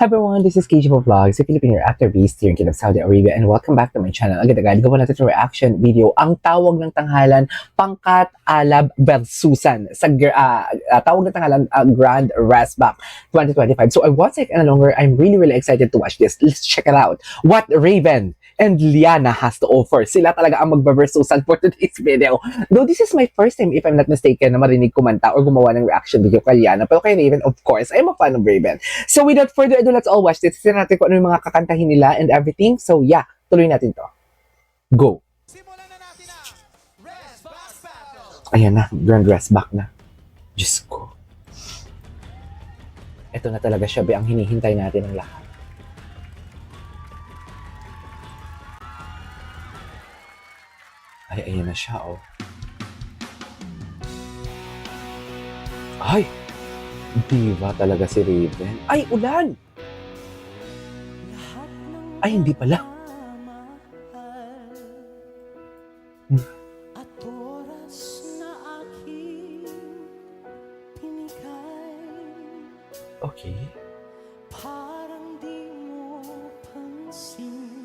Hi everyone, this is KG Vlogs, a Filipino actor based here in Kingdom, Saudi Arabia, and welcome back to my channel. Agad-agad, gawa natin itong reaction video, ang tawag ng tanghalan, Pangkat Alab versusan sa tawag ng tanghalan, Grand Resback 2025. So I was like no longer, I'm really excited to watch this. Let's check it out. What Raven and Liana has to offer. Sila talaga ang magbaversusan for today's video. Though this is my first time, if I'm not mistaken, na marinig kumanta or gumawa ng reaction video kay Liana. Pero kay Raven, of course, I'm a fan of Raven. So without further ado, let's all watch this. Tignan natin kung ano yung mga kakantahin nila and everything. So yeah, tuloy natin to. Go! Simulan na natin ang Resback Battle! Ayan na, Grand Resback na. Diyos ko. Ito na talaga siya, ang hinihintay natin ng lahat. Ay, ayan na siya, oh. Ay! Diva talaga si Raven. Ay, ulan! Ay, hindi pala. At oras na aking pinigay, Okay. parang di mo pansin.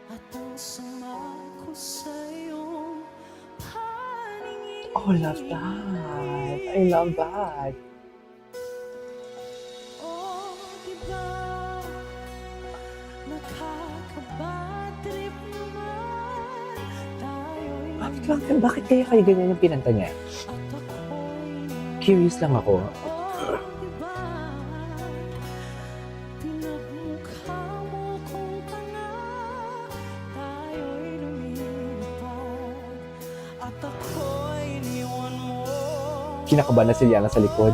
At ang sama ko sa'yong paningin. Oh, love that. I love that. Oh, diba? Nakaka-bad-trip naman tayo'y Bakit kaya kayo ganyan yung pinanta niya? at ako'y Curious lang ako. oh, diba? Pinagmukha mo kong tanga, tayo'y lumilipad at ako'y iniwan mo. Kinakabahan na si Liana sa likod.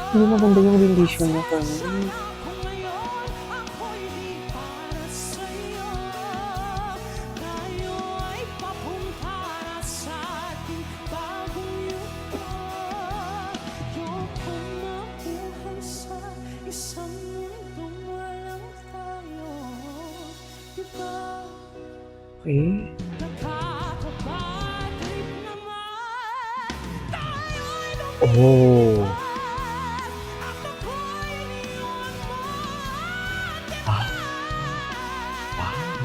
Hindi maganda yung rendition niya for me. Okay. Oh.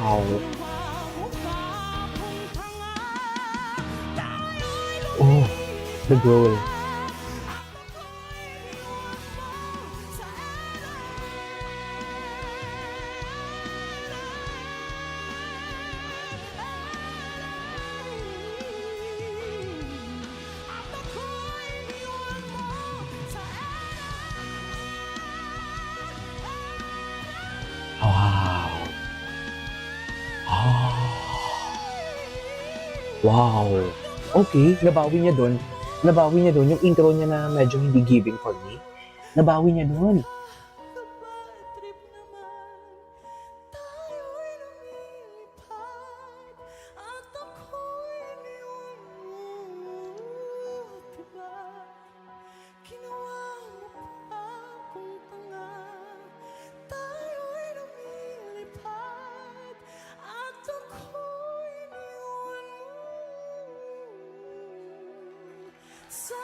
Wow. Oh, the growl. Wow. Oh. Wow. Okay, nabawi niya doon. Nabawi niya doon yung intro niya na medyo hindi giving for me. Nabawi niya doon. Trip naman, tayo'y lumilipad at ako'y iniwan mo. Diba? Ginawa mo pa akong tanga, tayo'y lumilipad at ako'y iniwan mo sa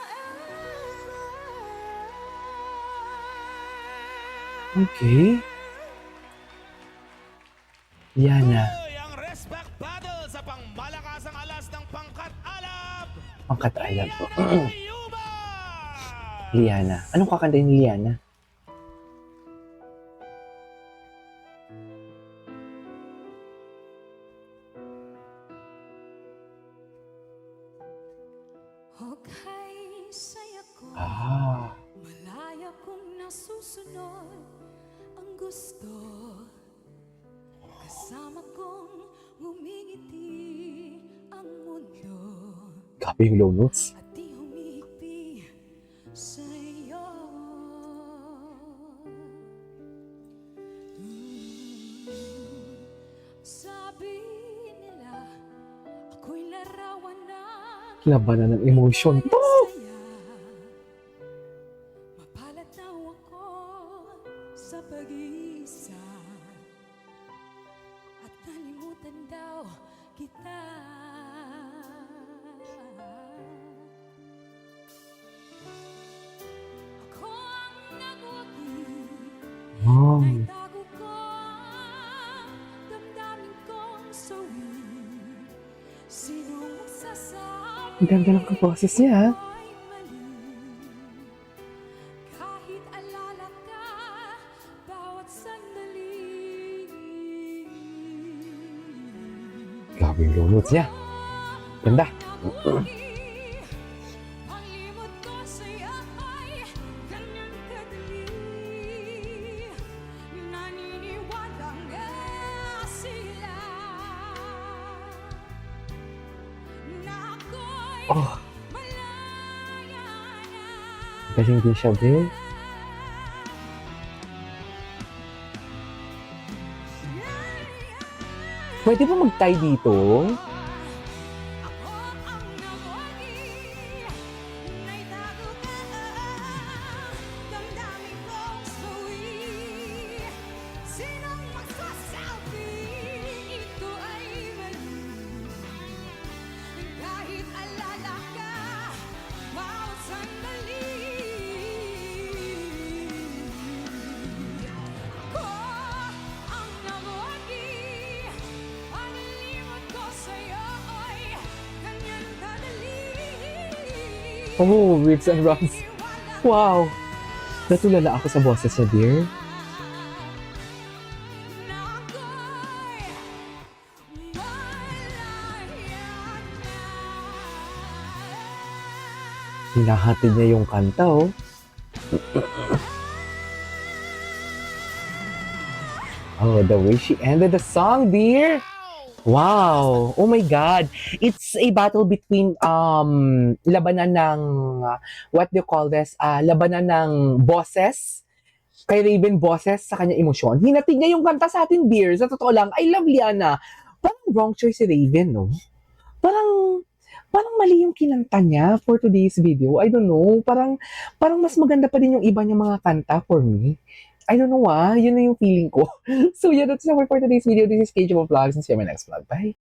Okay. Liana. Tuloy ang Resback Battle sa pangmalakasang alas ng Pangkat Alab. Pangkat Alab. Yuba! Liana. Anong kakantahin ni Liana? Okay, saya ko. Malaya kong nasusunod ang gusto. Kasama kong ngumingiti ang mundo. Grabe yung low notes. At di humihigpi sa'yo. Sabi nila, ako'y larawan ng Labanan ng emotion. saya. Mapalad daw ako sa pag-iisa at nalimutan daw kita. Tago ko ang damdamin kong sawi. Sinong magsasabi Ang ganda ng boses niya. ay mali? Kahit alala ka bawat sandali. Grabe yung lunod niya. Ganda. Panglimot ko sa'yo ay ganyan kadali. Naniniwala nga sila na ako'y Oh, malaya na. galing din siya, be. Pwede ba mag-tie dito? Ako ang nawagi, naitago ka, damdamin kong sawi. Sinong magsasabi ito ay mali? Kahit alala ka, bawat sandali. Ako ang nawagi, panilimot ko sa'yo ay ganyan kadali. Oh, Ribs and Rums. Wow! Natulala ako sa boses niya, dear. Na ako'y malaya na. Hinahatid niya yung kanta, oh. Oh, the way she ended the song, dear. Wow! Oh my God! It's a battle between labanan ng what do you call this? Labanan ng boses kay Raven boses sa kanya emosyon. Hinatid niya yung kanta sa atin, dear. Sa totoo lang, I love Liana. Parang wrong choice si Raven, no? Parang mali yung kinanta niya for today's video. I don't know. Parang mas maganda pa din yung iba niyang mga kanta for me. I don't know, yun na yung feeling ko. So yeah, that's all for today's video. This is KJ Vlogs and see you in my next vlog. Bye!